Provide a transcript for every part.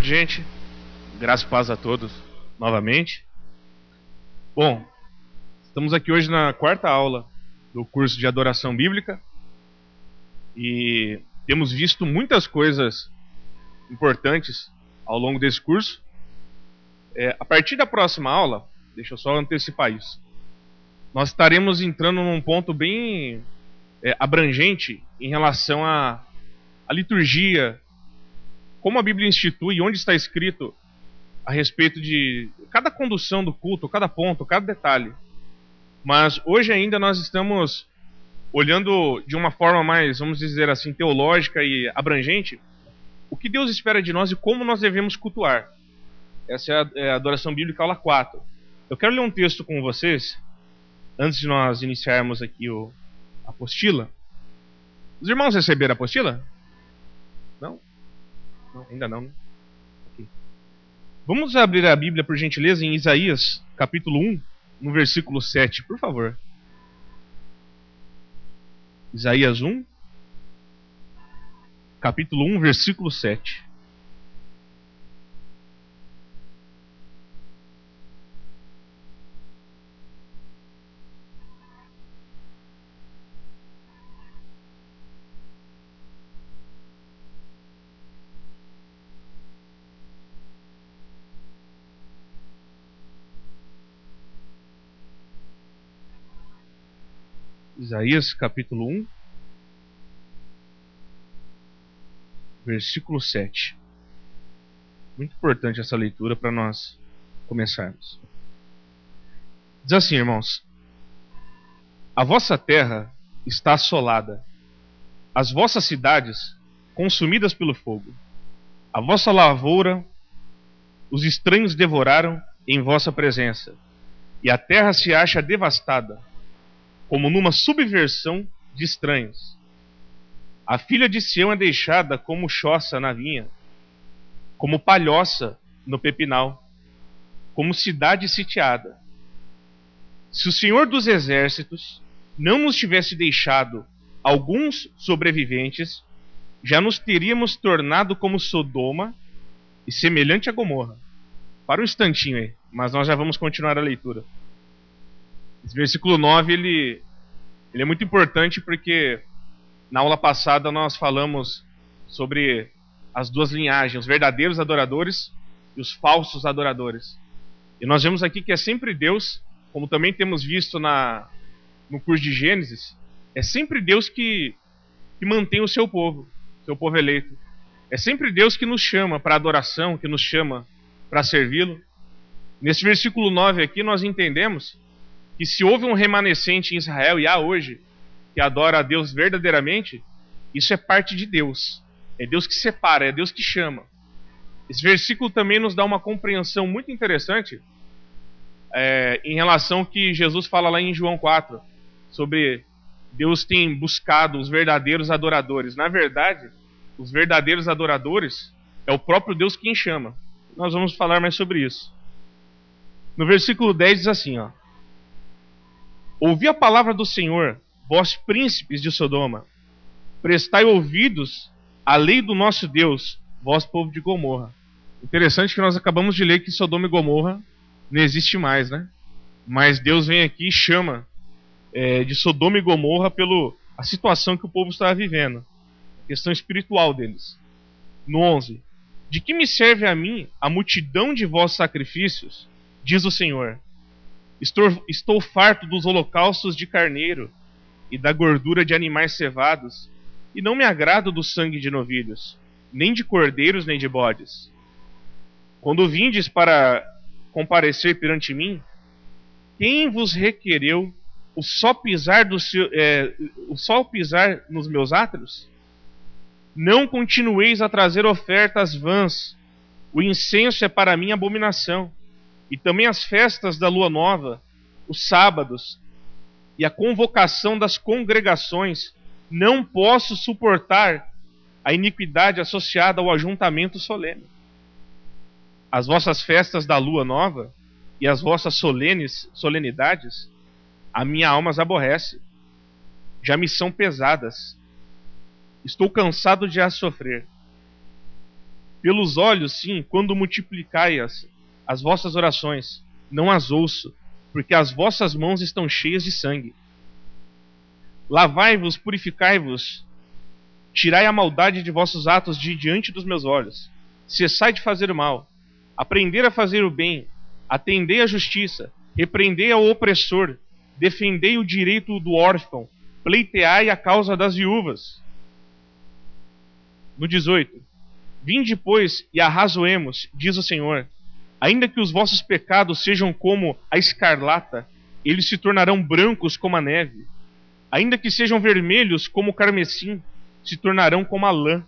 gente. Graça e paz a todos novamente. Bom, estamos aqui hoje na quarta aula do curso de adoração bíblica e temos visto muitas coisas importantes ao longo desse curso. A partir da próxima aula, deixa eu só antecipar isso, nós estaremos entrando num ponto bem abrangente em relação à liturgia, como a Bíblia institui e onde está escrito a respeito de cada condução do culto, cada ponto, cada detalhe. Mas hoje ainda nós estamos olhando de uma forma mais, vamos dizer assim, teológica e abrangente, o que Deus espera de nós e como nós devemos cultuar. Essa é a adoração bíblica aula 4. Eu quero ler um texto com vocês, antes de nós iniciarmos aqui a apostila. Os irmãos receberam a apostila? Não? Não, ainda não, né? Okay. Vamos abrir a Bíblia, por gentileza, em Isaías, capítulo 1, no versículo 7, por favor. Isaías 1, capítulo 1, versículo 7. Isaías capítulo 1, versículo 7. Muito importante essa leitura para nós começarmos. Diz assim, irmãos: a vossa terra está assolada, as vossas cidades consumidas pelo fogo. A vossa lavoura os estranhos devoraram em vossa presença, e a terra se acha devastada, como numa subversão de estranhos. A filha de Sião é deixada como choça na vinha, como palhoça no pepinal, como cidade sitiada. Se o Senhor dos Exércitos não nos tivesse deixado alguns sobreviventes, já nos teríamos tornado como Sodoma e semelhante a Gomorra. Para um instantinho aí, mas nós já vamos continuar a leitura. Esse versículo 9, ele é muito importante porque na aula passada nós falamos sobre as duas linhagens, os verdadeiros adoradores e os falsos adoradores. E nós vemos aqui que é sempre Deus, como também temos visto no curso de Gênesis, é sempre Deus que mantém o seu povo eleito. É sempre Deus que nos chama para adoração, que nos chama para servi-lo. Nesse versículo 9 aqui nós entendemos que se houve um remanescente em Israel, e há hoje, que adora a Deus verdadeiramente, isso é parte de Deus. É Deus que separa, é Deus que chama. Esse versículo também nos dá uma compreensão muito interessante em relação ao que Jesus fala lá em João 4, sobre Deus tem buscado os verdadeiros adoradores. Na verdade, os verdadeiros adoradores é o próprio Deus quem chama. Nós vamos falar mais sobre isso. No versículo 10 diz assim, ó: ouvi a palavra do Senhor, vós príncipes de Sodoma, prestai ouvidos à lei do nosso Deus, vós povo de Gomorra. Interessante que nós acabamos de ler que Sodoma e Gomorra não existe mais, né? Mas Deus vem aqui e chama de Sodoma e Gomorra pela situação que o povo estava vivendo, a questão espiritual deles. No 11: de que me serve a mim a multidão de vossos sacrifícios, diz o Senhor. Estou farto dos holocaustos de carneiro e da gordura de animais cevados, e não me agrado do sangue de novilhos, nem de cordeiros, nem de bodes. Quando vindes para comparecer perante mim, quem vos requereu o só pisar nos meus átrios? Não continueis a trazer ofertas vãs. O incenso é para mim abominação, e também as festas da lua nova, os sábados e a convocação das congregações. Não posso suportar a iniquidade associada ao ajuntamento solene. As vossas festas da lua nova e as vossas solenidades, a minha alma as aborrece. Já me são pesadas. Estou cansado de as sofrer. Pelos olhos, sim, quando multiplicai as vossas orações, não as ouço, porque as vossas mãos estão cheias de sangue. Lavai-vos, purificai-vos, tirai a maldade de vossos atos de diante dos meus olhos. Cessai de fazer o mal, aprendei a fazer o bem, atendei à justiça, repreendei ao opressor, defendei o direito do órfão, pleiteai a causa das viúvas. No 18: Vinde, pois, e arrazoemos, diz o Senhor. Ainda que os vossos pecados sejam como a escarlata, eles se tornarão brancos como a neve. Ainda que sejam vermelhos como o carmesim, se tornarão como a lã.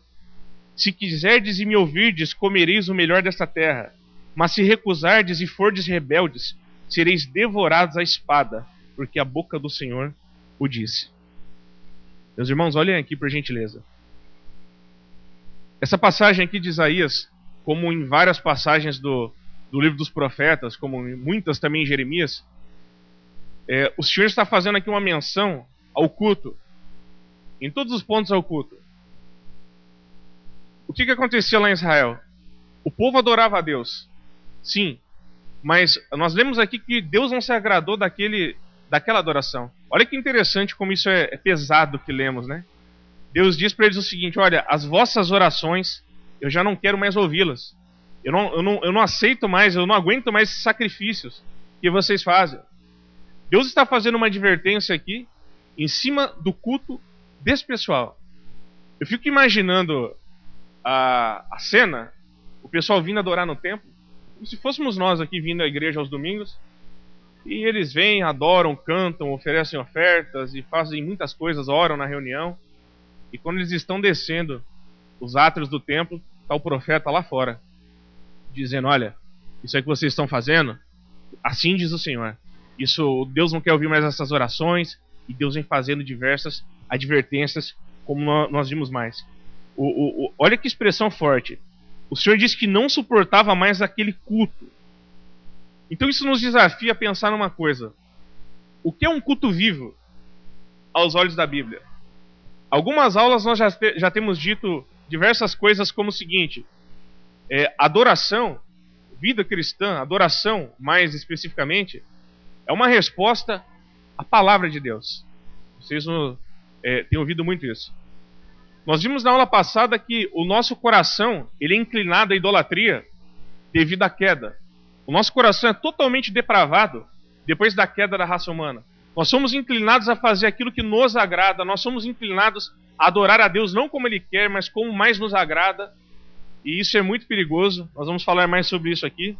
Se quiserdes e me ouvirdes, comereis o melhor desta terra. Mas se recusardes e fordes rebeldes, sereis devorados à espada, porque a boca do Senhor o disse. Meus irmãos, olhem aqui por gentileza. Essa passagem aqui de Isaías, como em várias passagens do livro dos profetas, como em muitas também em Jeremias, o Senhor está fazendo aqui uma menção ao culto. Em todos os pontos ao culto. O que acontecia lá em Israel? O povo adorava a Deus. Sim, mas nós lemos aqui que Deus não se agradou daquela adoração. Olha que interessante como isso é pesado que lemos, né? Deus diz para eles o seguinte: olha, as vossas orações, eu já não quero mais ouvi-las. Eu não aceito mais, eu não aguento mais esses sacrifícios que vocês fazem. Deus está fazendo uma advertência aqui em cima do culto desse pessoal. Eu fico imaginando a cena, o pessoal vindo adorar no templo, como se fôssemos nós aqui vindo à igreja aos domingos, e eles vêm, adoram, cantam, oferecem ofertas e fazem muitas coisas, oram na reunião. E quando eles estão descendo os átrios do templo, está o profeta lá fora, dizendo: olha, isso aí que vocês estão fazendo, assim diz o Senhor. Isso, Deus não quer ouvir mais essas orações, e Deus vem fazendo diversas advertências, como nós vimos mais. Olha que expressão forte. O Senhor disse que não suportava mais aquele culto. Então isso nos desafia a pensar numa coisa: o que é um culto vivo aos olhos da Bíblia? Algumas aulas nós já temos dito diversas coisas como o seguinte: adoração, vida cristã, adoração mais especificamente, é uma resposta à palavra de Deus. Vocês têm ouvido muito isso. Nós vimos na aula passada que o nosso coração ele é inclinado à idolatria devido à queda. O nosso coração é totalmente depravado depois da queda da raça humana. Nós somos inclinados a fazer aquilo que nos agrada. Nós somos inclinados a adorar a Deus não como Ele quer, mas como mais nos agrada. E isso é muito perigoso. Nós vamos falar mais sobre isso aqui.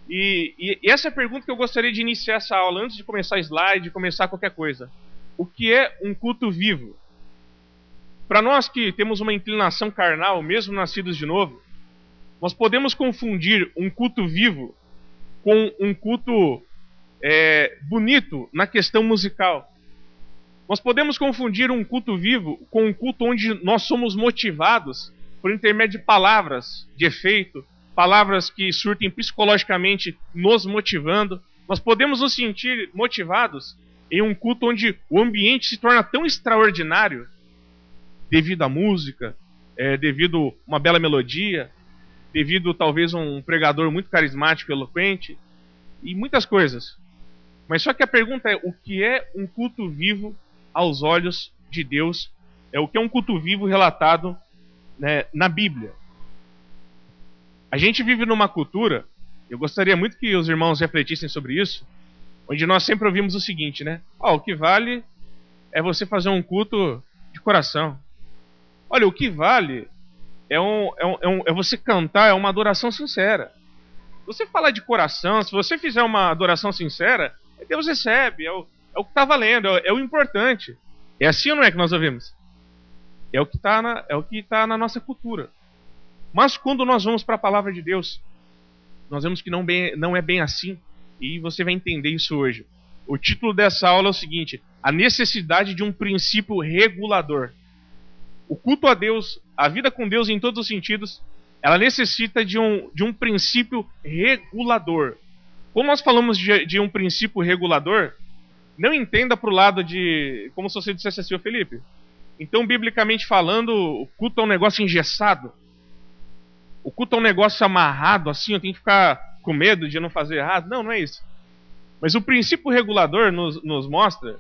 E essa é a pergunta que eu gostaria de iniciar essa aula, antes de começar slide, de começar qualquer coisa. O que é um culto vivo? Para nós que temos uma inclinação carnal, mesmo nascidos de novo, nós podemos confundir um culto vivo com um culto bonito na questão musical. Nós podemos confundir um culto vivo com um culto onde nós somos motivados por intermédio de palavras de efeito, palavras que surtem psicologicamente nos motivando. Nós podemos nos sentir motivados em um culto onde o ambiente se torna tão extraordinário devido à música, devido a uma bela melodia, devido talvez a um pregador muito carismático e eloquente, e muitas coisas. Mas só que a pergunta é: o que é um culto vivo aos olhos de Deus? O que é um culto vivo relatado, né, na Bíblia? A gente vive numa cultura, eu gostaria muito que os irmãos refletissem sobre isso, onde nós sempre ouvimos o seguinte, né? O que vale é você fazer um culto de coração. Olha, o que vale é você cantar, é uma adoração sincera. Se você falar de coração, se você fizer uma adoração sincera, Deus recebe, é o que está valendo, é o importante. É assim ou não é que nós ouvimos? É o que está na nossa cultura. Mas quando nós vamos para a palavra de Deus, nós vemos que não é bem assim. E você vai entender isso hoje. O título dessa aula é o seguinte: a necessidade de um princípio regulador. O culto a Deus, a vida com Deus em todos os sentidos, ela necessita de um princípio regulador. Quando nós falamos de um princípio regulador, não entenda para o lado de... como se você dissesse assim: ô Felipe, então biblicamente falando, o culto é um negócio engessado. o culto é um negócio amarrado assim, eu tenho que ficar com medo de não fazer errado. Não, não é isso. Mas o princípio regulador nos mostra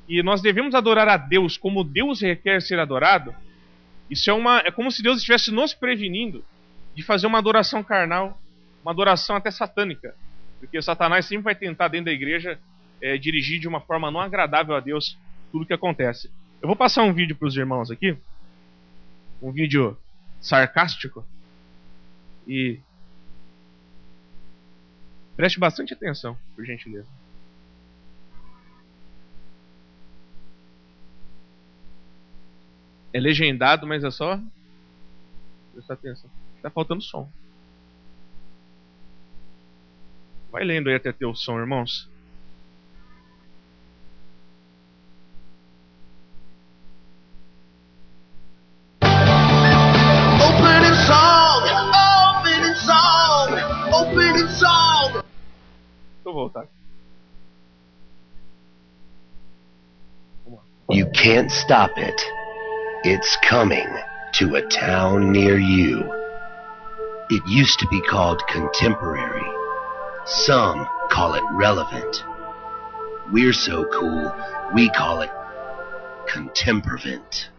que nós devemos adorar a Deus como Deus requer ser adorado. Isso é como se Deus estivesse nos prevenindo de fazer uma adoração carnal, uma adoração até satânica. Porque Satanás sempre vai tentar dentro da igreja dirigir de uma forma não agradável a Deus tudo que acontece. Eu vou passar um vídeo para os irmãos aqui. Um vídeo sarcástico. E preste bastante atenção, por gentileza. É legendado, mas é só prestar atenção. Tá faltando som. Vai lendo aí até ter o som, irmãos. Opening song, opening song, opening song. Deixa eu voltar. You can't stop it. It's coming to a town near you. It used to be called contemporary. Some call it relevant. We're so cool, we call it contemporvent.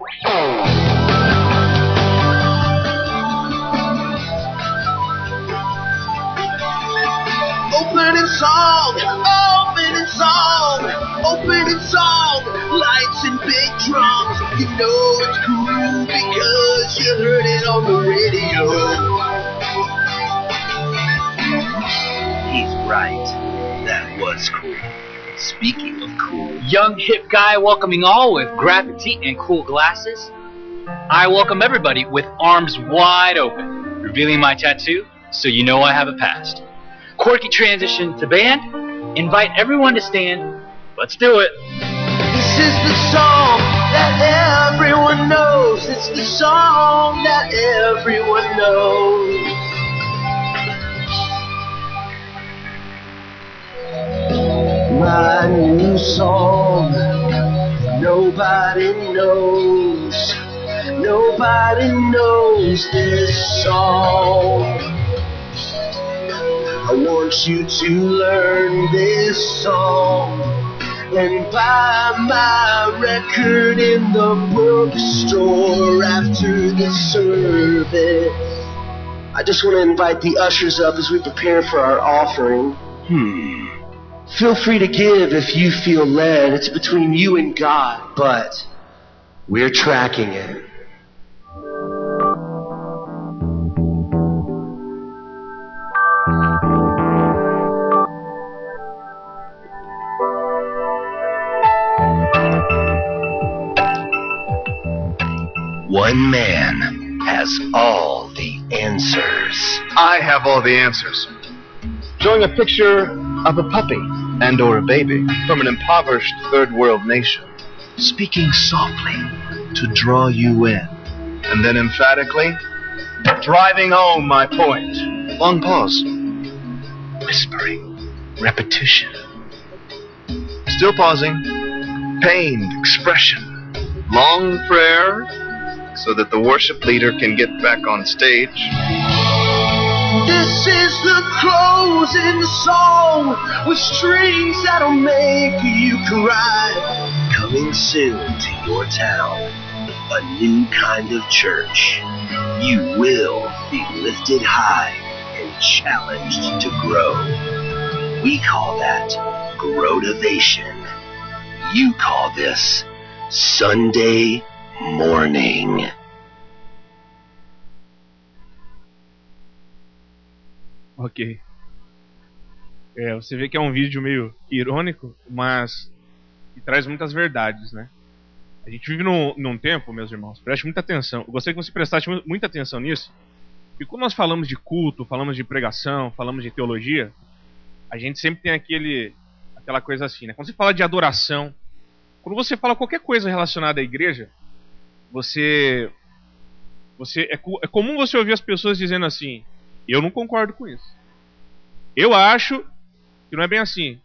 Opening song, opening song, opening song. Lights and big drums. You know it's cool because you heard it on the radio. He's right. That was cool. Speaking of cool, Young hip guy welcoming all with graffiti and cool glasses. I welcome everybody with arms wide open, revealing my tattoo so you know I have a past. Quirky transition to band. Invite everyone to stand. Let's do it. this is the song that everyone knows. It's the song that everyone knows. My new song, nobody knows. Nobody knows this song. I want you to learn this song and buy my record in the bookstore after the service. I just want to invite the ushers up as we prepare for our offering. Feel free to give if you feel led. It's between you and God, but we're tracking it. One man has all the answers. I have all the answers. Showing a picture of a puppy and or a baby from an impoverished third world nation. Speaking softly to draw you in. And then emphatically, driving home my point. Long pause. Whispering. Repetition. Still pausing. Pained expression. Long prayer so that the worship leader can get back on stage. This is the closing song with strings that'll make you cry. Coming soon to your town, a new kind of church. You will be lifted high and challenged to grow. We call that growtivation. You call this Sunday morning. Ok. Você vê que é um vídeo meio irônico, mas que traz muitas verdades, né? A gente vive num tempo, meus irmãos, preste muita atenção. Eu gostaria que você prestasse muita atenção nisso. Porque quando nós falamos de culto, falamos de pregação, falamos de teologia, a gente sempre tem aquela coisa assim, né? Quando você fala de adoração, quando você fala qualquer coisa relacionada à igreja, é comum você ouvir as pessoas dizendo assim: eu não concordo com isso. Eu acho que não é bem assim.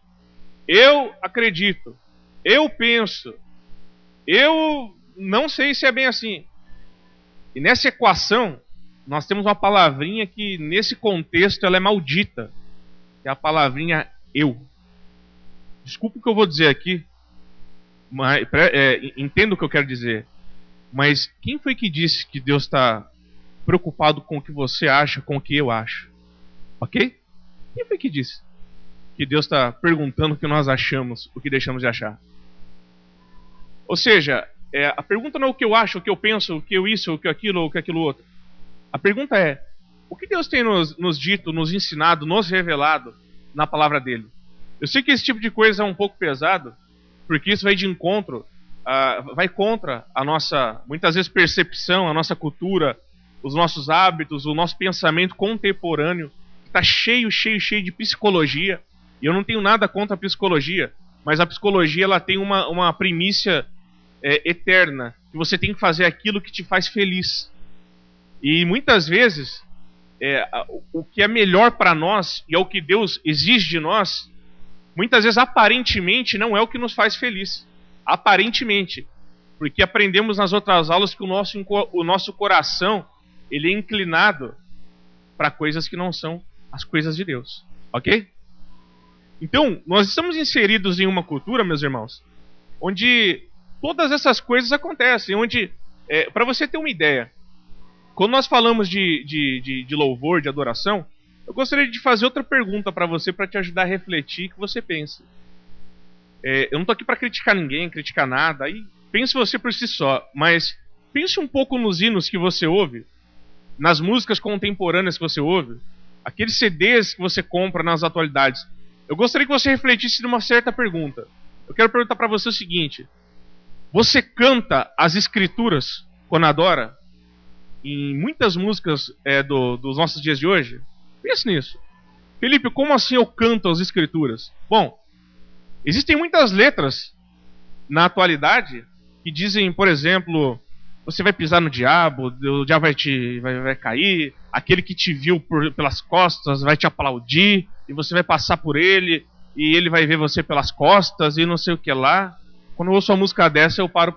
Eu acredito. Eu penso. Eu não sei se é bem assim. E nessa equação, nós temos uma palavrinha que nesse contexto ela é maldita. É a palavrinha eu. Desculpa o que eu vou dizer aqui, mas entendo o que eu quero dizer. Mas quem foi que disse que Deus está preocupado com o que você acha, com o que eu acho? Ok? Quem foi que disse que Deus está perguntando o que nós achamos, o que deixamos de achar? Ou seja, a pergunta não é o que eu acho, o que eu penso, o que eu isso, o que aquilo, o que aquilo outro. A pergunta é, o que Deus tem nos dito, nos ensinado, nos revelado na palavra dele? Eu sei que esse tipo de coisa é um pouco pesado, porque isso vai de encontro, vai contra a nossa, muitas vezes, percepção, a nossa cultura, os nossos hábitos, o nosso pensamento contemporâneo, que está cheio de psicologia. E eu não tenho nada contra a psicologia, mas a psicologia ela tem uma primícia eterna, que você tem que fazer aquilo que te faz feliz. E muitas vezes, o que é melhor para nós, e é o que Deus exige de nós, muitas vezes aparentemente não é o que nos faz feliz. Aparentemente. Porque aprendemos nas outras aulas que o nosso coração ele é inclinado para coisas que não são as coisas de Deus. Ok? Então, nós estamos inseridos em uma cultura, meus irmãos, onde todas essas coisas acontecem. Onde, para você ter uma ideia, quando nós falamos de louvor, de adoração, eu gostaria de fazer outra pergunta para você, para te ajudar a refletir o que você pensa. Eu não estou aqui para criticar ninguém, criticar nada. Aí pense você por si só, mas pense um pouco nos hinos que você ouve, nas músicas contemporâneas que você ouve, aqueles CDs que você compra nas atualidades. Eu gostaria que você refletisse numa certa pergunta. Eu quero perguntar para você o seguinte: você canta as escrituras quando adora? Em muitas músicas dos nossos dias de hoje? Pense nisso. Felipe, como assim eu canto as escrituras? Bom, existem muitas letras na atualidade que dizem, por exemplo, você vai pisar no diabo, o diabo vai cair, aquele que te viu pelas costas vai te aplaudir, e você vai passar por ele, e ele vai ver você pelas costas, e não sei o que lá. Quando eu ouço uma música dessa, eu paro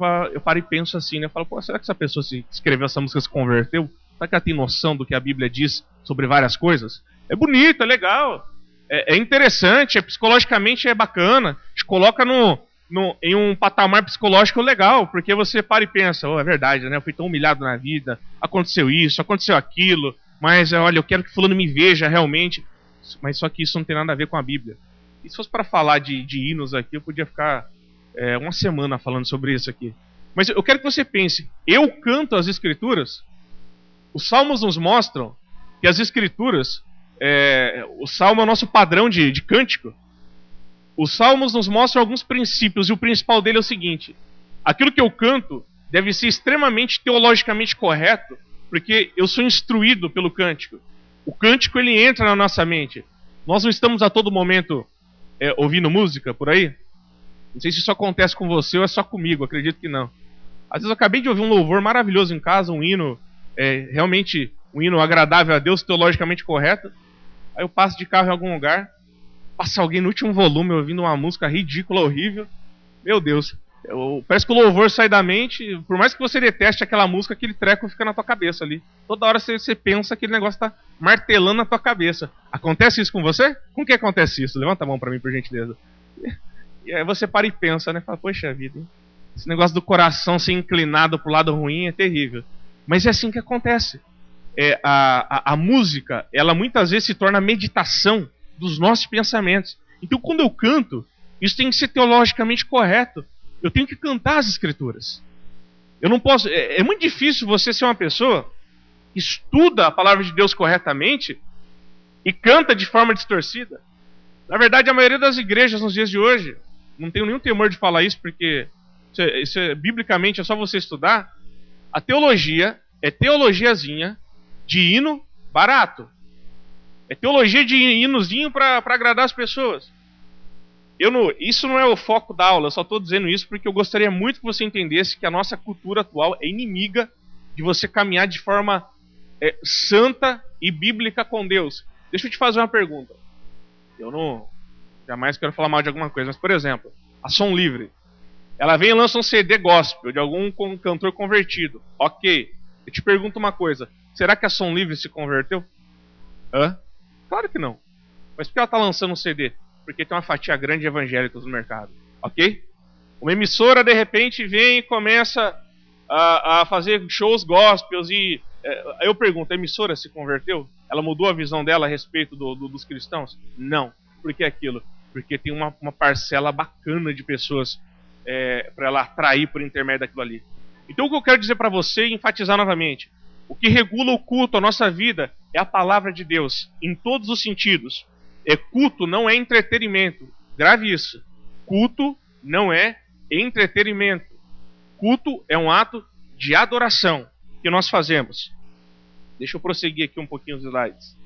e penso assim, né? Eu falo, pô, será que essa pessoa que escreveu essa música se converteu? Será que ela tem noção do que a Bíblia diz sobre várias coisas? É bonito, é legal, é interessante, psicologicamente é bacana, te coloca em um patamar psicológico legal, porque você para e pensa, é verdade, né? Eu fui tão humilhado na vida, aconteceu isso, aconteceu aquilo, mas olha, eu quero que fulano me veja realmente. Mas só que isso não tem nada a ver com a Bíblia. E se fosse para falar de hinos aqui, eu podia ficar uma semana falando sobre isso aqui. Mas eu quero que você pense, eu canto as Escrituras? Os Salmos nos mostram que as Escrituras, o Salmo é o nosso padrão de cântico. Os Salmos nos mostram alguns princípios, e o principal dele é o seguinte: aquilo que eu canto deve ser extremamente teologicamente correto, porque eu sou instruído pelo cântico. O cântico ele entra na nossa mente. Nós não estamos a todo momento ouvindo música por aí? Não sei se isso acontece com você ou é só comigo, acredito que não. Às vezes eu acabei de ouvir um louvor maravilhoso em casa, um hino, realmente um hino agradável a Deus, teologicamente correto. Aí eu passo de carro em algum lugar, passa alguém no último volume ouvindo uma música ridícula, horrível. Meu Deus, parece que o louvor sai da mente. Por mais que você deteste aquela música, aquele treco fica na tua cabeça ali. Toda hora você pensa que aquele negócio está martelando na tua cabeça. Acontece isso com você? Com que acontece isso? Levanta a mão para mim, por gentileza. E aí você para e pensa, né? Fala, poxa vida, hein? Esse negócio do coração ser inclinado pro lado ruim é terrível. Mas é assim que acontece. A música, ela muitas vezes se torna a meditação dos nossos pensamentos. Então quando eu canto, isso tem que ser teologicamente correto. Eu tenho que cantar as Escrituras. Eu não posso. É muito difícil você ser uma pessoa que estuda a palavra de Deus corretamente e canta de forma distorcida. Na verdade, a maioria das igrejas nos dias de hoje, não tenho nenhum temor de falar isso, porque biblicamente é só você estudar. A teologia é teologiazinha de hino barato. É teologia de hinozinho para agradar as pessoas. Isso não é o foco da aula, eu só estou dizendo isso porque eu gostaria muito que você entendesse que a nossa cultura atual é inimiga de você caminhar de forma santa e bíblica com Deus. Deixa eu te fazer uma pergunta. Eu jamais quero falar mal de alguma coisa, mas por exemplo, a Som Livre, ela vem e lança um CD gospel de algum cantor convertido. Ok, eu te pergunto uma coisa, Será que a Som Livre se converteu? Hã? Claro que não. Mas por que ela está lançando um CD? Porque tem uma fatia grande de evangélicos no mercado. Ok? Uma emissora, de repente, vem e começa a fazer shows gospels e... Aí eu pergunto, a emissora se converteu? Ela mudou a visão dela a respeito dos cristãos? Não. Por que aquilo? Porque tem uma parcela bacana de pessoas para ela atrair por intermédio daquilo ali. Então o que eu quero dizer para você e enfatizar novamente, o que regula o culto, a nossa vida, é a palavra de Deus, em todos os sentidos. Culto não é entretenimento. Grave isso. Culto não é entretenimento. Culto é um ato de adoração que nós fazemos. Deixa eu prosseguir aqui um pouquinho os slides.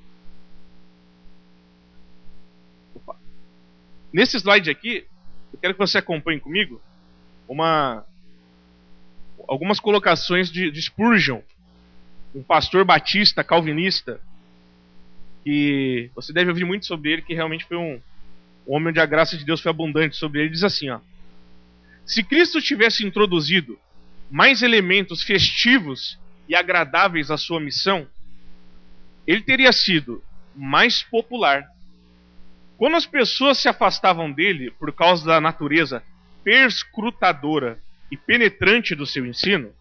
Opa. Nesse slide aqui, eu quero que você acompanhe comigo algumas colocações de Spurgeon, um pastor batista calvinista, que você deve ouvir muito sobre ele, que realmente foi um homem onde a graça de Deus foi abundante sobre ele. Ele diz assim, ó: se Cristo tivesse introduzido mais elementos festivos e agradáveis à sua missão, ele teria sido mais popular. Quando as pessoas se afastavam dele por causa da natureza perscrutadora e penetrante do seu ensino,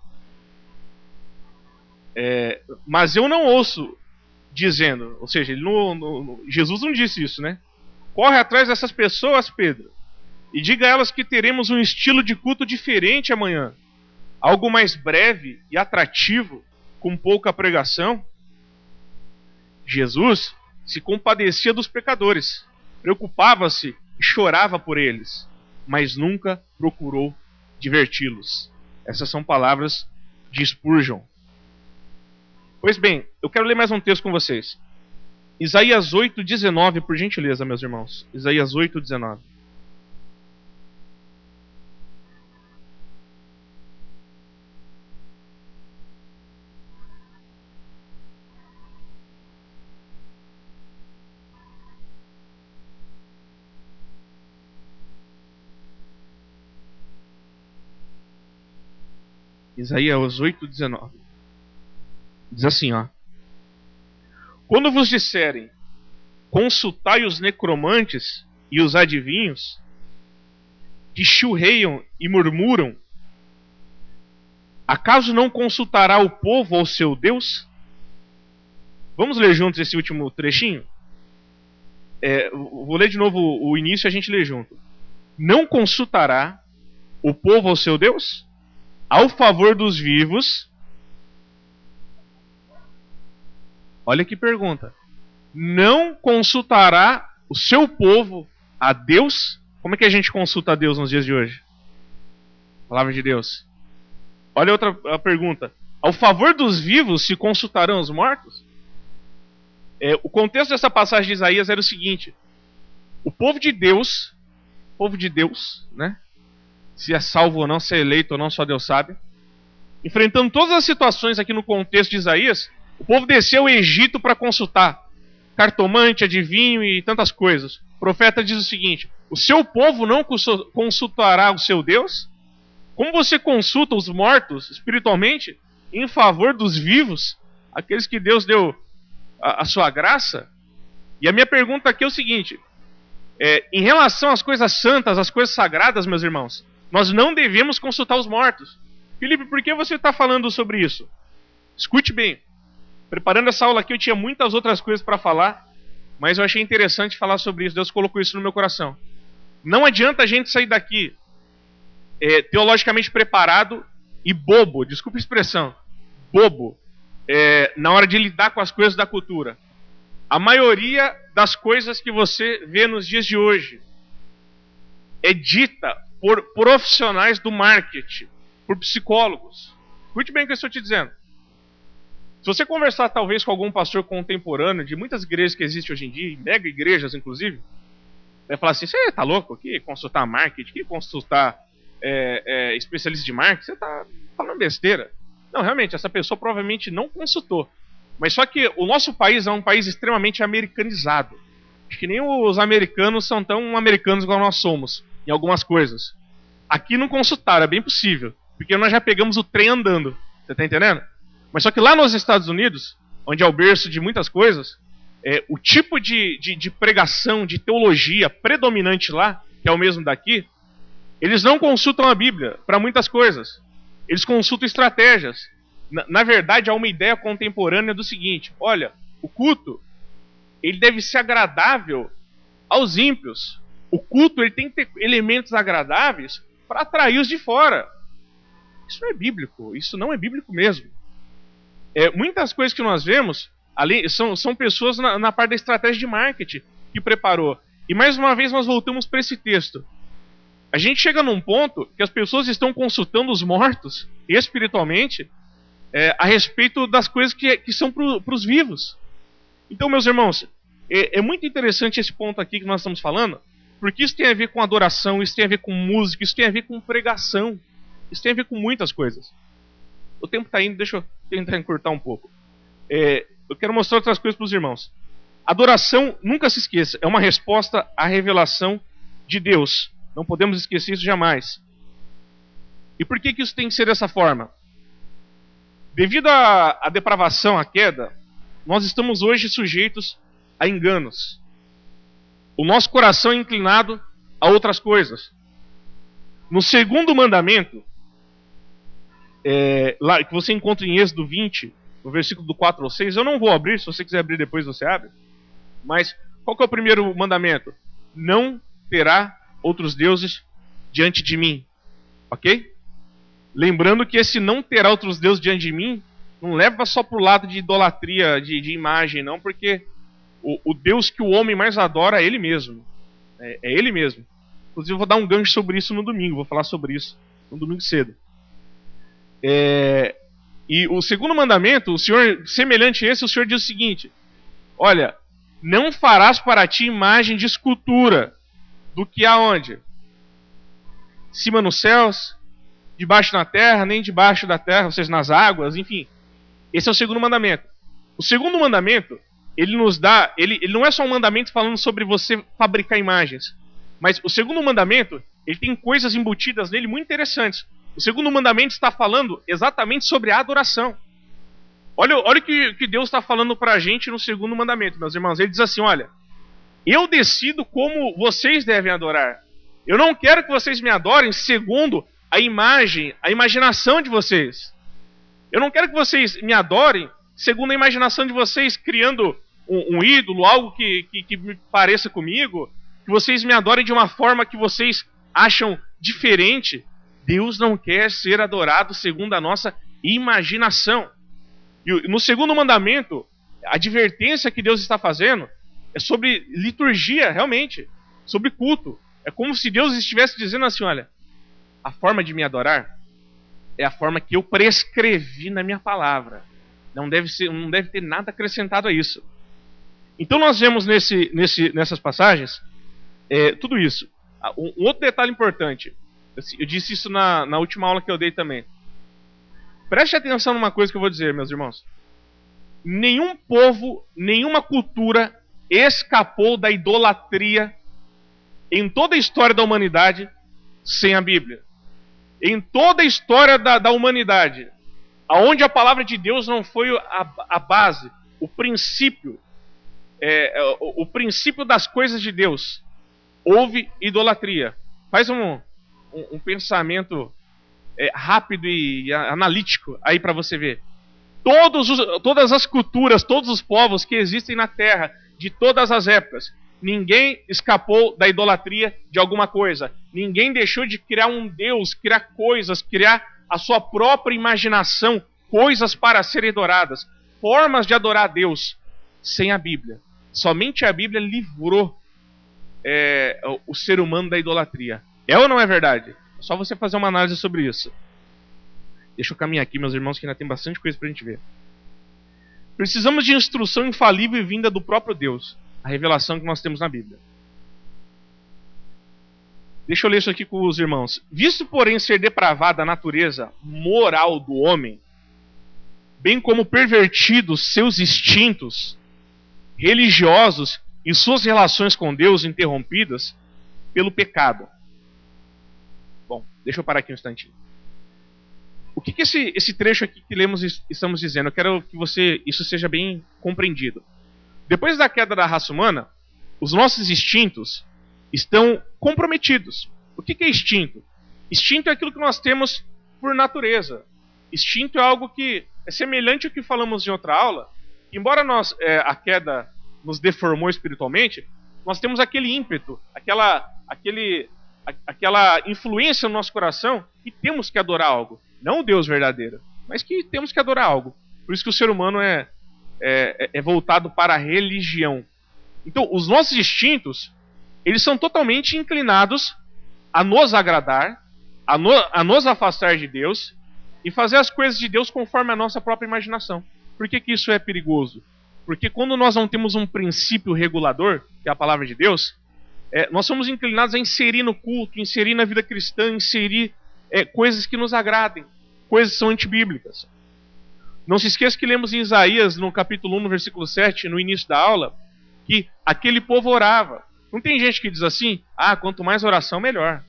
mas eu não ouço dizendo, ou seja, Jesus não disse isso, né? Corre atrás dessas pessoas, Pedro, e diga a elas que teremos um estilo de culto diferente amanhã, algo mais breve e atrativo, com pouca pregação. Jesus se compadecia dos pecadores, preocupava-se e chorava por eles, mas nunca procurou diverti-los. Essas são palavras de Spurgeon. Pois bem, eu quero ler mais um texto com vocês. Isaías 8:19, por gentileza, meus irmãos. Isaías 8:19. Isaías 8:19. Diz assim, ó: quando vos disserem, consultai os necromantes e os adivinhos, que churreiam e murmuram, acaso não consultará o povo ao seu Deus? Vamos ler juntos esse último trechinho? Vou ler de novo o início e a gente lê junto. Não consultará o povo ao seu Deus? Ao favor dos vivos. Olha que pergunta. Não consultará o seu povo a Deus? Como é que a gente consulta a Deus nos dias de hoje? Palavra de Deus. Olha outra pergunta. Ao favor dos vivos se consultarão os mortos? O contexto dessa passagem de Isaías era o seguinte: o povo de Deus, né? Se é salvo ou não, se é eleito ou não, só Deus sabe. Enfrentando todas as situações aqui no contexto de Isaías, o povo desceu ao Egito para consultar cartomante, adivinho e tantas coisas. O profeta diz o seguinte: o seu povo não consultará o seu Deus? Como você consulta os mortos espiritualmente em favor dos vivos, aqueles que Deus deu a sua graça? E a minha pergunta aqui é o seguinte: em relação às coisas santas, às coisas sagradas, meus irmãos, nós não devemos consultar os mortos. Felipe, por que você está falando sobre isso? Escute bem. Preparando essa aula aqui, eu tinha muitas outras coisas para falar, mas eu achei interessante falar sobre isso. Deus colocou isso no meu coração. Não adianta a gente sair daqui teologicamente preparado e bobo, desculpa a expressão, bobo, na hora de lidar com as coisas da cultura. A maioria das coisas que você vê nos dias de hoje é dita por profissionais do marketing, por psicólogos. Escute bem o que eu estou te dizendo. Se você conversar talvez com algum pastor contemporâneo de muitas igrejas que existem hoje em dia, mega igrejas inclusive, vai falar assim: você está louco? Que consultar marketing, que consultar especialista de marketing, você está falando besteira. Não, realmente, essa pessoa provavelmente não consultou. Mas só que o nosso país é um país extremamente americanizado. Acho que nem os americanos são tão americanos igual nós somos, em algumas coisas. Aqui não consultaram, é bem possível, porque nós já pegamos o trem andando. Você está entendendo? Mas só que lá nos Estados Unidos, onde é o berço de muitas coisas, o tipo de pregação, de teologia predominante lá, que é o mesmo daqui, eles não consultam a Bíblia para muitas coisas. Eles consultam estratégias. Na verdade, há uma ideia contemporânea do seguinte: olha, o culto ele deve ser agradável aos ímpios. O culto ele tem que ter elementos agradáveis para atrair os de fora. Isso não é bíblico. Isso não é bíblico mesmo. Muitas coisas que nós vemos ali são pessoas na parte da estratégia de marketing que preparou. E mais uma vez nós voltamos para esse texto. A gente chega num ponto que as pessoas estão consultando os mortos espiritualmente a respeito das coisas que são para os vivos. Então, meus irmãos, é muito interessante esse ponto aqui que nós estamos falando, porque isso tem a ver com adoração, isso tem a ver com música, isso tem a ver com pregação, isso tem a ver com muitas coisas. O tempo está indo, deixa eu tentar encurtar um pouco. Eu quero mostrar outras coisas para os irmãos. Adoração, nunca se esqueça, é uma resposta à revelação de Deus. Não podemos esquecer isso jamais. E por que isso tem que ser dessa forma? Devido à depravação, à queda, nós estamos hoje sujeitos a enganos. O nosso coração é inclinado a outras coisas. No segundo mandamento, lá, que você encontra em Êxodo 20, no versículo do 4 ao 6, eu não vou abrir, se você quiser abrir depois você abre. Mas qual que é o primeiro mandamento? Não terá outros deuses diante de mim. Ok? Lembrando que esse não terá outros deuses diante de mim não leva só para o lado de idolatria, de imagem, não, porque o Deus que o homem mais adora é Ele mesmo. É Ele mesmo. Inclusive eu vou dar um gancho sobre isso no domingo, vou falar sobre isso no domingo cedo. E o segundo mandamento, o Senhor, semelhante a esse, o Senhor diz o seguinte: olha, não farás para ti imagem de escultura do que há onde? Cima nos céus, debaixo na terra, nem debaixo da terra, ou seja, nas águas, enfim. Esse é o segundo mandamento. O segundo mandamento, ele nos dá, ele não é só um mandamento falando sobre você fabricar imagens, mas o segundo mandamento, ele tem coisas embutidas nele muito interessantes. O segundo mandamento está falando exatamente sobre a adoração. Olha o que Deus está falando para a gente no segundo mandamento, meus irmãos. Ele diz assim: olha, eu decido como vocês devem adorar. Eu não quero que vocês me adorem segundo a imaginação de vocês. Eu não quero que vocês me adorem segundo a imaginação de vocês, criando um ídolo, algo que me pareça comigo, que vocês me adorem de uma forma que vocês acham diferente. Deus não quer ser adorado segundo a nossa imaginação. E no segundo mandamento, a advertência que Deus está fazendo é sobre liturgia, realmente, sobre culto. É como se Deus estivesse dizendo assim: olha, a forma de me adorar é a forma que eu prescrevi na minha palavra. Não deve ter nada acrescentado a isso. Então nós vemos nessas passagens tudo isso. Um outro detalhe importante. Eu disse isso na última aula que eu dei também. Preste atenção numa coisa que eu vou dizer, meus irmãos. Nenhum povo, nenhuma cultura escapou da idolatria em toda a história da humanidade sem a Bíblia. Em toda a história da humanidade, aonde a palavra de Deus não foi a base, o princípio, o princípio das coisas de Deus, houve idolatria. Faz um pensamento rápido e analítico aí para você ver. Todas as culturas, todos os povos que existem na Terra, de todas as épocas, ninguém escapou da idolatria de alguma coisa. Ninguém deixou de criar um Deus, criar coisas, criar a sua própria imaginação, coisas para serem adoradas, formas de adorar a Deus, sem a Bíblia. Somente a Bíblia livrou o ser humano da idolatria. É ou não é verdade? É só você fazer uma análise sobre isso. Deixa eu caminhar aqui, meus irmãos, que ainda tem bastante coisa para a gente ver. Precisamos de instrução infalível e vinda do próprio Deus. A revelação que nós temos na Bíblia. Deixa eu ler isso aqui com os irmãos. Visto, porém, ser depravada a natureza moral do homem, bem como pervertidos seus instintos religiosos e suas relações com Deus interrompidas pelo pecado. Bom, deixa eu parar aqui um instantinho. O que esse trecho aqui que lemos estamos dizendo? Eu quero que isso seja bem compreendido. Depois da queda da raça humana, os nossos instintos estão comprometidos. O que é instinto? Instinto é aquilo que nós temos por natureza. Instinto é algo que é semelhante ao que falamos em outra aula. Embora a queda nos deformou espiritualmente, nós temos aquele ímpeto, aquela influência no nosso coração e temos que adorar algo. Não o Deus verdadeiro, mas que temos que adorar algo. Por isso que o ser humano é voltado para a religião. Então, os nossos instintos, eles são totalmente inclinados a nos agradar, a nos afastar de Deus e fazer as coisas de Deus conforme a nossa própria imaginação. Por que isso é perigoso? Porque quando nós não temos um princípio regulador, que é a palavra de Deus, nós somos inclinados a inserir no culto, inserir na vida cristã, inserir coisas que nos agradem, coisas que são antibíblicas. Não se esqueça que lemos em Isaías, no capítulo 1, no versículo 7, no início da aula, que aquele povo orava. Não tem gente que diz assim, quanto mais oração, melhor.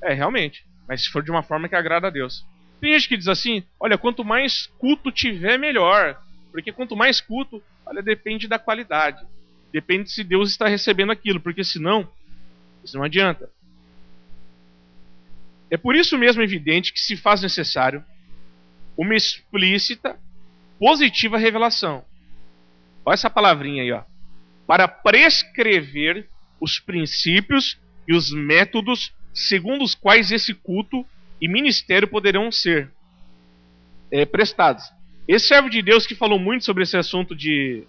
Realmente, mas se for de uma forma que agrada a Deus. Tem gente que diz assim, olha, quanto mais culto tiver, melhor. Porque quanto mais culto, olha, depende da qualidade. Depende se Deus está recebendo aquilo, porque senão, isso não adianta. É por isso mesmo evidente que se faz necessário uma explícita, positiva revelação. Olha essa palavrinha aí, ó. Para prescrever os princípios e os métodos segundo os quais esse culto e ministério poderão ser prestados. Esse servo de Deus que falou muito sobre esse assunto de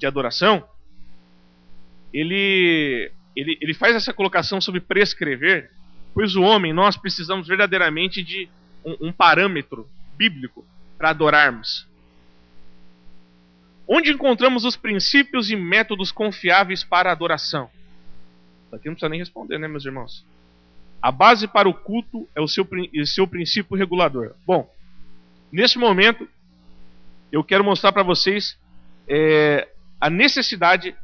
adoração, ele faz essa colocação sobre prescrever, pois o homem, nós precisamos verdadeiramente de um parâmetro bíblico para adorarmos. Onde encontramos os princípios e métodos confiáveis para a adoração? Isso aqui não precisa nem responder, né, meus irmãos? A base para o culto é o seu princípio regulador. Bom, nesse momento, eu quero mostrar para vocês a necessidade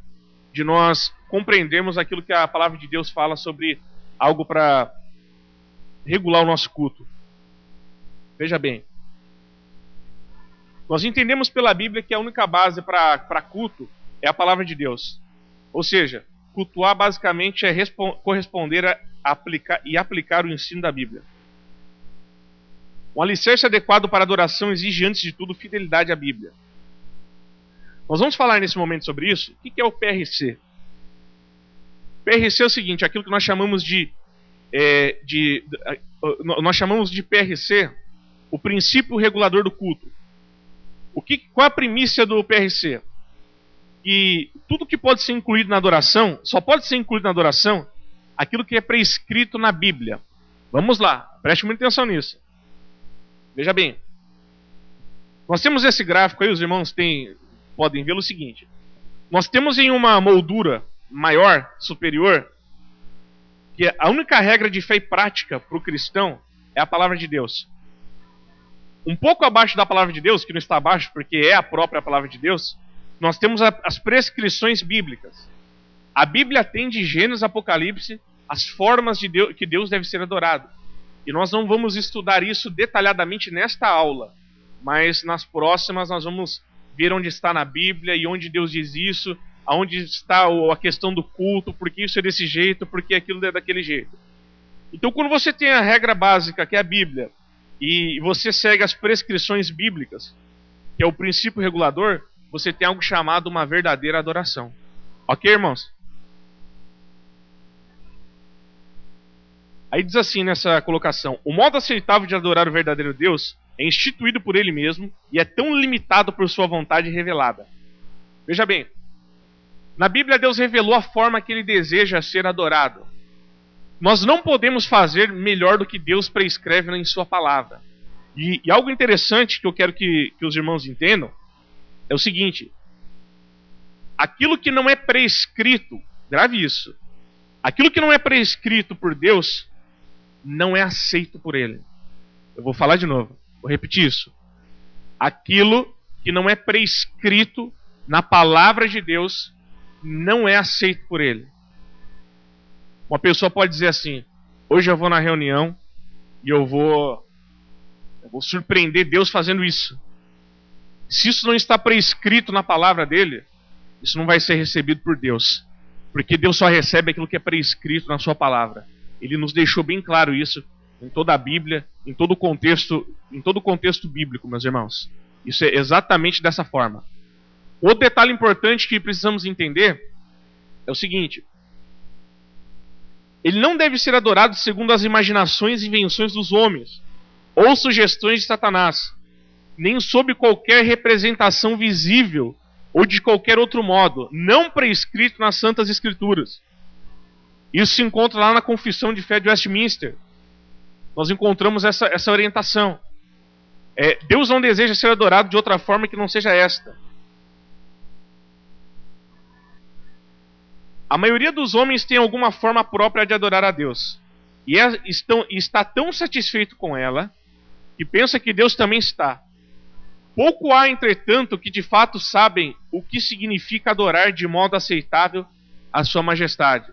de nós compreendermos aquilo que a palavra de Deus fala sobre algo para regular o nosso culto. Veja bem, nós entendemos pela Bíblia que a única base para culto é a palavra de Deus. Ou seja, cultuar basicamente é corresponder a aplicar o ensino da Bíblia. Um alicerce adequado para adoração exige, antes de tudo, fidelidade à Bíblia. Nós vamos falar nesse momento sobre isso. O que é o PRC? O PRC é o seguinte, aquilo que nós chamamos nós chamamos de PRC, o princípio regulador do culto. Qual é a primícia do PRC? Que tudo que pode ser incluído na adoração, só pode ser incluído na adoração aquilo que é prescrito na Bíblia. Vamos lá, preste muita atenção nisso. Veja bem, nós temos esse gráfico aí, os irmãos podem ver o seguinte. Nós temos em uma moldura maior, superior, que a única regra de fé e prática para o cristão é a palavra de Deus. Um pouco abaixo da palavra de Deus, que não está abaixo porque é a própria palavra de Deus, nós temos as prescrições bíblicas. A Bíblia tem de Gênesis a Apocalipse as formas de Deus, que Deus deve ser adorado. E nós não vamos estudar isso detalhadamente nesta aula, mas nas próximas nós vamos ver onde está na Bíblia e onde Deus diz isso, aonde está a questão do culto, porque isso é desse jeito, porque aquilo é daquele jeito. Então, quando você tem a regra básica, que é a Bíblia, e você segue as prescrições bíblicas, que é o princípio regulador, você tem algo chamado uma verdadeira adoração. Ok, irmãos? Aí diz assim nessa colocação: o modo aceitável de adorar o verdadeiro Deus é instituído por Ele mesmo e é tão limitado por sua vontade revelada. Veja bem, na Bíblia Deus revelou a forma que Ele deseja ser adorado. Nós não podemos fazer melhor do que Deus prescreve em sua palavra. E algo interessante que eu quero que os irmãos entendam é o seguinte: aquilo que não é prescrito, grave isso, aquilo que não é prescrito por Deus não é aceito por Ele. Eu vou falar de novo, vou repetir isso. Aquilo que não é prescrito na palavra de Deus não é aceito por Ele. Uma pessoa pode dizer assim: hoje eu vou na reunião e eu vou Eu vou surpreender Deus fazendo isso. Se isso não está prescrito na palavra dele, isso não vai ser recebido por Deus. Porque Deus só recebe aquilo que é prescrito na sua palavra. Ele nos deixou bem claro isso em toda a Bíblia, em todo o contexto bíblico, meus irmãos. Isso é exatamente dessa forma. Outro detalhe importante que precisamos entender é o seguinte: ele não deve ser adorado segundo as imaginações e invenções dos homens, ou sugestões de Satanás, nem sob qualquer representação visível, ou de qualquer outro modo, não prescrito nas Santas Escrituras. Isso se encontra lá na Confissão de Fé de Westminster. Nós encontramos essa orientação. Deus não deseja ser adorado de outra forma que não seja esta. A maioria dos homens tem alguma forma própria de adorar a Deus. E está tão satisfeito com ela, que pensa que Deus também está. Pouco há, entretanto, que de fato sabem o que significa adorar de modo aceitável a sua majestade.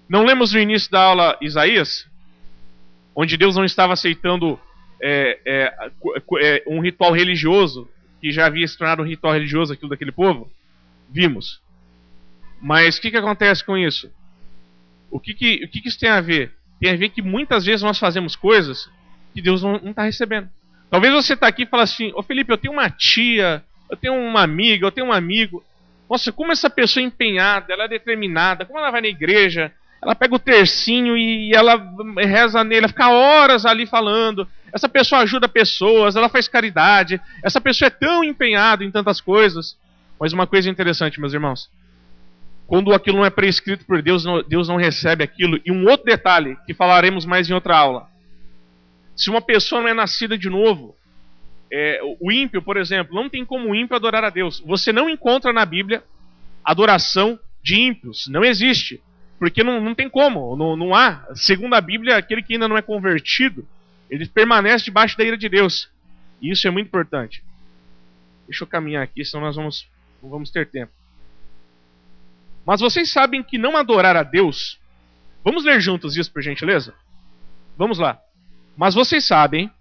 Não lemos no início da aula Isaías, onde Deus não estava aceitando um ritual religioso, que já havia se tornado um ritual religioso aquilo daquele povo? Vimos. Mas o que acontece com isso? O que isso tem a ver? Tem a ver que muitas vezes nós fazemos coisas que Deus não está recebendo. Talvez você está aqui e fale assim: ô Felipe, eu tenho uma tia, eu tenho uma amiga, eu tenho um amigo. Nossa, como essa pessoa é empenhada, ela é determinada, como ela vai na igreja, ela pega o tercinho e ela reza nele, ela fica horas ali falando. Essa pessoa ajuda pessoas, ela faz caridade, essa pessoa é tão empenhada em tantas coisas. Mas uma coisa interessante, meus irmãos: quando aquilo não é prescrito por Deus, Deus não recebe aquilo. E um outro detalhe, que falaremos mais em outra aula: se uma pessoa não é nascida de novo, o ímpio, por exemplo, não tem como o ímpio adorar a Deus. Você não encontra na Bíblia adoração de ímpios. Não existe. Porque não tem como. Não há. Segundo a Bíblia, aquele que ainda não é convertido, ele permanece debaixo da ira de Deus. E isso é muito importante. Deixa eu caminhar aqui, senão nós não vamos ter tempo. Mas vocês sabem que não adorar a Deus... Vamos ler juntos isso, por gentileza? Vamos lá. Mas vocês sabem,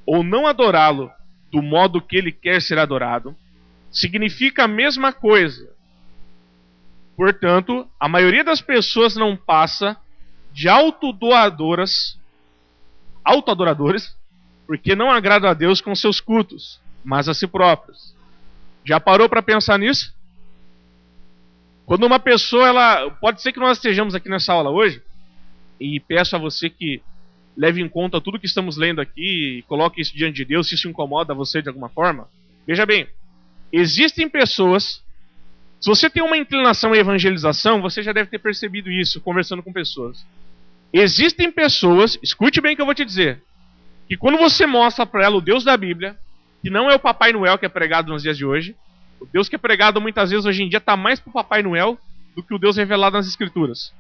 ou não adorá-lo do modo que ele quer ser adorado, significa a mesma coisa. Portanto, a maioria das pessoas não passa de autoadoradores, porque não agradam a Deus com seus cultos, mas a si próprios. Já parou para pensar nisso? Quando uma pessoa, pode ser que nós estejamos aqui nessa aula hoje, e peço a você que leve em conta tudo que estamos lendo aqui e coloque isso diante de Deus, se isso incomoda você de alguma forma. Veja bem, existem pessoas... Se você tem uma inclinação à evangelização, você já deve ter percebido isso conversando com pessoas. Existem pessoas, escute bem o que eu vou te dizer, que quando você mostra para ela o Deus da Bíblia, que não é o Papai Noel que é pregado nos dias de hoje, o Deus que é pregado muitas vezes hoje em dia está mais para o Papai Noel do que o Deus revelado nas Escrituras.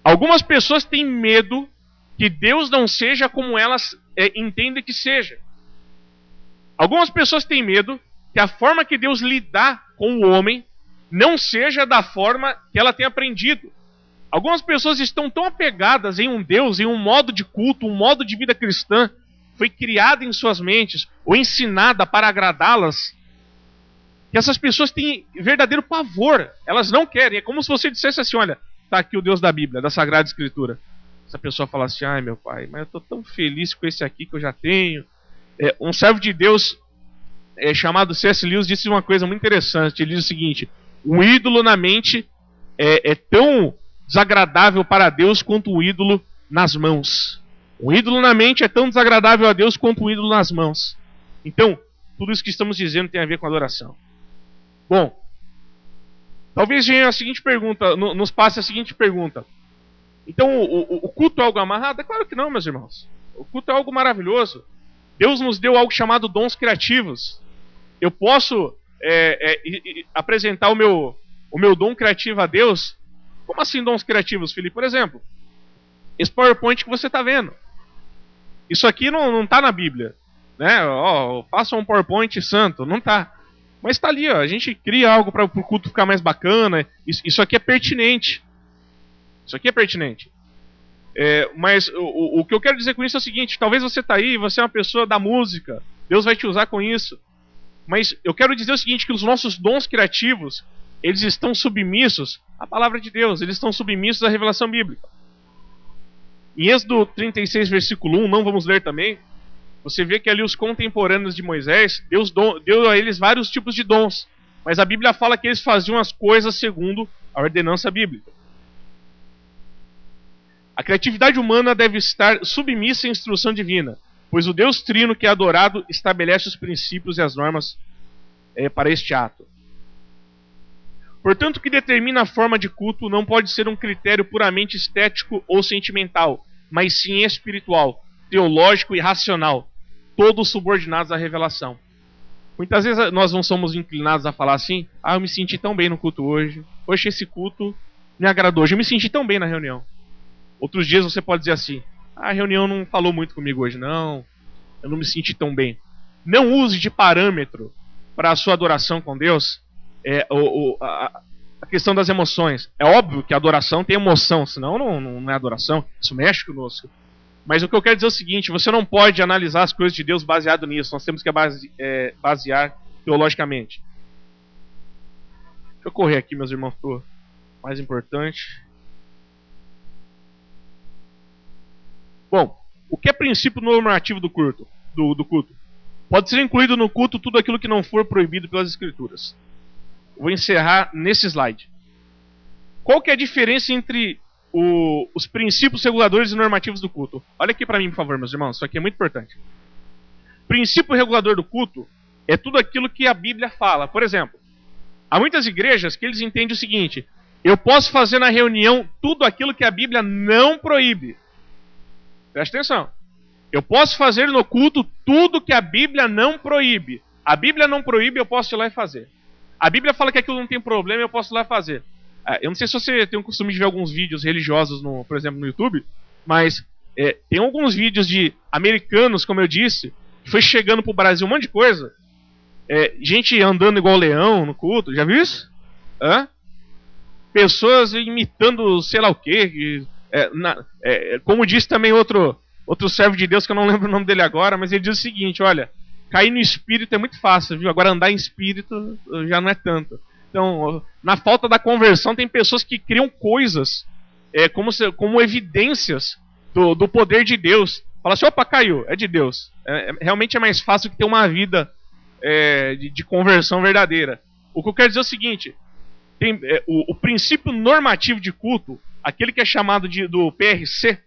Algumas pessoas têm medo que Deus não seja como elas entendem que seja. Algumas pessoas têm medo que a forma que Deus lidar com o homem não seja da forma que ela tem aprendido. Algumas pessoas estão tão apegadas em um Deus, em um modo de culto, um modo de vida cristã, foi criado em suas mentes, ou ensinada para agradá-las, que essas pessoas têm verdadeiro pavor. Elas não querem. É como se você dissesse assim: olha, está aqui o Deus da Bíblia, da Sagrada Escritura. Essa pessoa fala assim: ai meu pai, mas eu estou tão feliz com esse aqui que eu já tenho. Um servo de Deus chamado C.S. Lewis disse uma coisa muito interessante. Ele diz o seguinte: o ídolo na mente é tão desagradável para Deus quanto o ídolo nas mãos. O ídolo na mente é tão desagradável a Deus quanto o ídolo nas mãos. Então, tudo isso que estamos dizendo tem a ver com adoração. Bom, talvez venha a seguinte pergunta, nos passe a seguinte pergunta: então o culto é algo amarrado? É claro que não, meus irmãos. O culto é algo maravilhoso. Deus nos deu algo chamado dons criativos. Eu posso apresentar o meu dom criativo a Deus. Como assim dons criativos, Felipe? Por exemplo, esse PowerPoint que você está vendo. Isso aqui não está na Bíblia, né? Faça um PowerPoint santo. Não está. Mas está ali, ó. A gente cria algo para o culto ficar mais bacana. Isso aqui é pertinente. Isso aqui é pertinente. Mas o que eu quero dizer com isso é o seguinte: talvez você está aí, você é uma pessoa da música, Deus vai te usar com isso. Mas eu quero dizer o seguinte, que os nossos dons criativos, eles estão submissos à palavra de Deus, eles estão submissos à revelação bíblica. Em Êxodo 36, versículo 1, não vamos ler também, você vê que ali os contemporâneos de Moisés, Deus deu a eles vários tipos de dons, mas a Bíblia fala que eles faziam as coisas segundo a ordenança bíblica. A criatividade humana deve estar submissa à instrução divina, pois o Deus Trino que é adorado estabelece os princípios e as normas para este ato. Portanto, o que determina a forma de culto não pode ser um critério puramente estético ou sentimental, mas sim espiritual, teológico e racional, todos subordinados à revelação. Muitas vezes nós não somos inclinados a falar assim: eu me senti tão bem no culto hoje, poxa, esse culto me agradou hoje, eu me senti tão bem na reunião. Outros dias você pode dizer assim: a reunião não falou muito comigo hoje, não, eu não me senti tão bem. Não use de parâmetro para a sua adoração com Deus a questão das emoções. É óbvio que a adoração tem emoção, senão não é adoração, isso mexe conosco. Mas o que eu quero dizer é o seguinte: você não pode analisar as coisas de Deus baseado nisso, nós temos que basear teologicamente. Deixa eu correr aqui, meus irmãos, pro mais importante. Bom, o que é princípio normativo do culto? Pode ser incluído no culto tudo aquilo que não for proibido pelas Escrituras. Vou encerrar nesse slide. Qual que é a diferença entre os princípios reguladores e normativos do culto? Olha aqui para mim, por favor, meus irmãos. Isso aqui é muito importante. Princípio regulador do culto é tudo aquilo que a Bíblia fala. Por exemplo, há muitas igrejas que eles entendem o seguinte: eu posso fazer na reunião tudo aquilo que a Bíblia não proíbe. Presta atenção. Eu posso fazer no culto tudo que a Bíblia não proíbe. A Bíblia não proíbe, eu posso ir lá e fazer. A Bíblia fala que aquilo não tem problema, eu posso ir lá e fazer. Eu não sei se você tem o costume de ver alguns vídeos religiosos, por exemplo, no YouTube, mas tem alguns vídeos de americanos, como eu disse, que foi chegando pro Brasil um monte de coisa. Gente andando igual leão no culto, já viu isso? Pessoas imitando sei lá o quê. Como disse também outro servo de Deus, que eu não lembro o nome dele agora, mas ele diz o seguinte: olha, cair no espírito é muito fácil, viu? Agora andar em espírito já não é tanto. Então, na falta da conversão, tem pessoas que criam coisas como evidências do poder de Deus. Fala assim: opa, caiu, é de Deus. Realmente é mais fácil que ter uma vida de conversão verdadeira. O que eu quero dizer é o seguinte: o princípio normativo de culto, aquele que é chamado do PRC,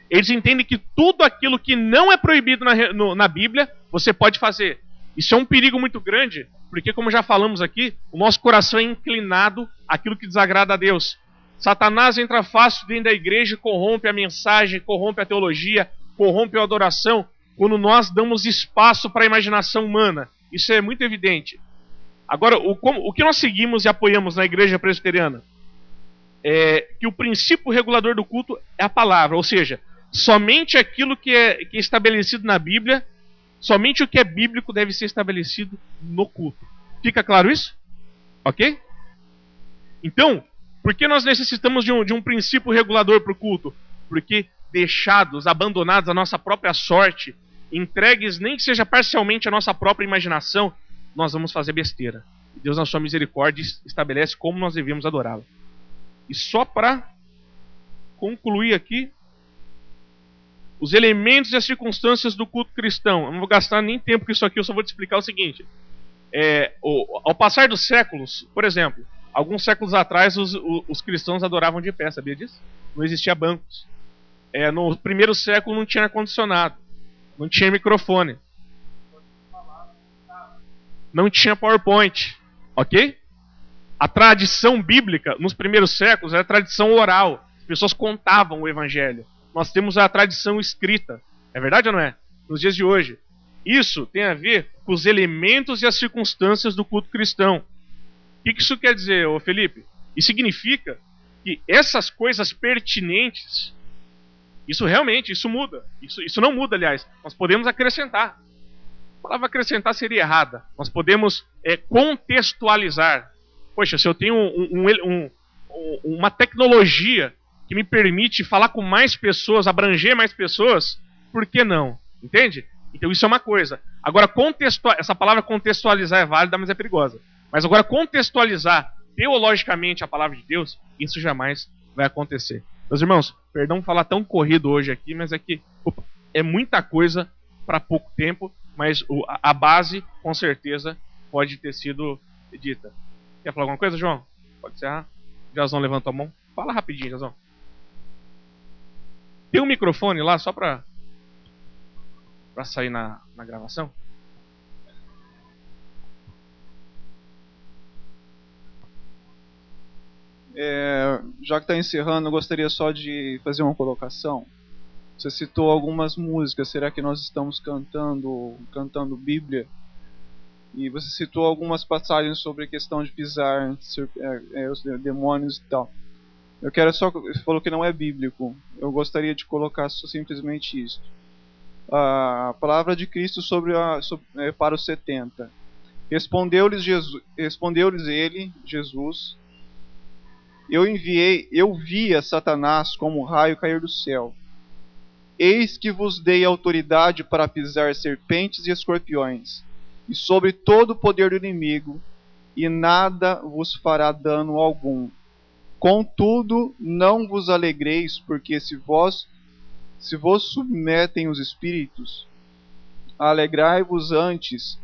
eles entendem que tudo aquilo que não é proibido na Bíblia, você pode fazer. Isso é um perigo muito grande, porque, como já falamos aqui, o nosso coração é inclinado àquilo que desagrada a Deus. Satanás entra fácil dentro da igreja e corrompe a mensagem, corrompe a teologia, corrompe a adoração, quando nós damos espaço para a imaginação humana. Isso é muito evidente. Agora, o que nós seguimos e apoiamos na igreja presbiteriana é que o princípio regulador do culto é a palavra, ou seja, somente aquilo que é estabelecido na Bíblia, somente o que é bíblico deve ser estabelecido no culto. Fica claro isso? Ok? Então, por que nós necessitamos de um princípio regulador para o culto? Porque deixados, abandonados à nossa própria sorte, entregues nem que seja parcialmente à nossa própria imaginação, nós vamos fazer besteira. Deus, na sua misericórdia, estabelece como nós devemos adorá-lo. E só para concluir aqui, os elementos e as circunstâncias do culto cristão. Eu não vou gastar nem tempo com isso aqui, eu só vou te explicar o seguinte. Ao passar dos séculos, por exemplo, alguns séculos atrás os cristãos adoravam de pé, sabia disso? Não existia bancos. No primeiro século não tinha ar-condicionado, não tinha microfone, não tinha PowerPoint, ok? A tradição bíblica nos primeiros séculos era a tradição oral. As pessoas contavam o evangelho. Nós temos a tradição escrita. É verdade ou não é? Nos dias de hoje. Isso tem a ver com os elementos e as circunstâncias do culto cristão. O que isso quer dizer, ô Felipe? Isso significa que essas coisas pertinentes, isso muda. Isso não muda, aliás. Nós podemos acrescentar. A palavra acrescentar seria errada. Nós podemos contextualizar. Poxa, se eu tenho uma tecnologia que me permite falar com mais pessoas, abranger mais pessoas, por que não? Entende? Então isso é uma coisa. Agora, essa palavra contextualizar é válida, mas é perigosa. Mas agora, contextualizar teologicamente a palavra de Deus, isso jamais vai acontecer. Meus irmãos, perdão falar tão corrido hoje aqui, mas é que é muita coisa para pouco tempo, mas a base, com certeza, pode ter sido dita. Quer falar alguma coisa, João? Pode encerrar? Jazão levanta a mão. Fala rapidinho, Jazão. Tem um microfone lá só para sair na gravação? Já que está encerrando, eu gostaria só de fazer uma colocação. Você citou algumas músicas. Será que nós estamos cantando Bíblia? E você citou algumas passagens sobre a questão de pisar os demônios e tal. Eu quero só... Você falou que não é bíblico. Eu gostaria de colocar só simplesmente isso. A palavra de Cristo para os 70. Respondeu-lhes ele, Jesus: eu via Satanás como um raio cair do céu. Eis que vos dei autoridade para pisar serpentes e escorpiões, e sobre todo o poder do inimigo, e nada vos fará dano algum. Contudo, não vos alegreis, porque se vos submetem os espíritos, alegrai-vos antes,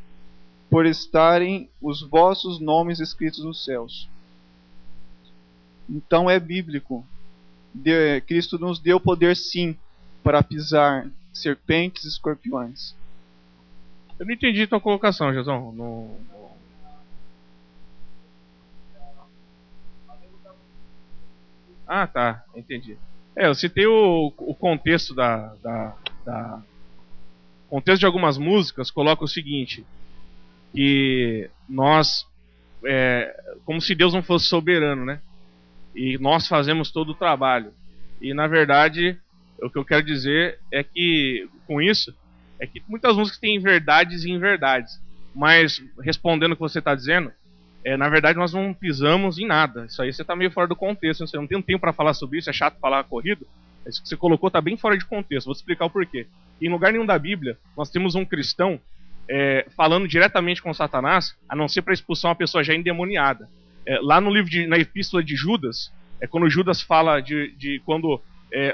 por estarem os vossos nomes escritos nos céus. Então é bíblico. Cristo nos deu poder, sim, para pisar serpentes e escorpiões. Eu não entendi tua colocação, Jazão. Ah, tá, entendi. Eu citei o contexto contexto de algumas músicas. Coloca o seguinte: que nós, como se Deus não fosse soberano, né? E nós fazemos todo o trabalho. E na verdade, o que eu quero dizer é que, com isso, é que muitas músicas têm verdades e inverdades. Mas, respondendo o que você está dizendo, na verdade nós não pisamos em nada. Isso aí você está meio fora do contexto. Você não tem tempo para falar sobre isso, é chato falar corrido. Isso que você colocou está bem fora de contexto. Vou te explicar o porquê. Em lugar nenhum da Bíblia, nós temos um cristão falando diretamente com Satanás, a não ser para expulsar uma pessoa já endemoniada. Lá no livro na Epístola de Judas, quando Judas fala de quando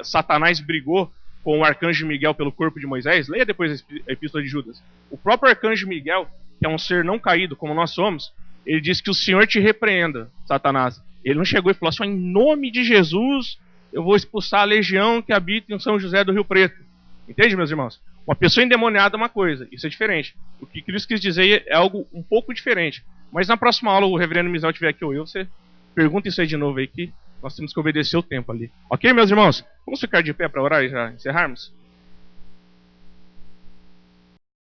Satanás brigou com o arcanjo Miguel pelo corpo de Moisés. Leia depois a Epístola de Judas. O próprio arcanjo Miguel, que é um ser não caído como nós somos, ele diz que o Senhor te repreenda, Satanás. Ele não chegou e falou assim: em nome de Jesus eu vou expulsar a legião que habita em São José do Rio Preto. Entende, meus irmãos? Uma pessoa endemoniada é uma coisa, isso é diferente. O que Cristo quis dizer é algo um pouco diferente. Mas na próxima aula, o reverendo Misael estiver aqui ou eu, você pergunta isso aí de novo aí, que nós temos que obedecer o tempo ali. Ok, meus irmãos? Vamos ficar de pé para orar e já encerrarmos?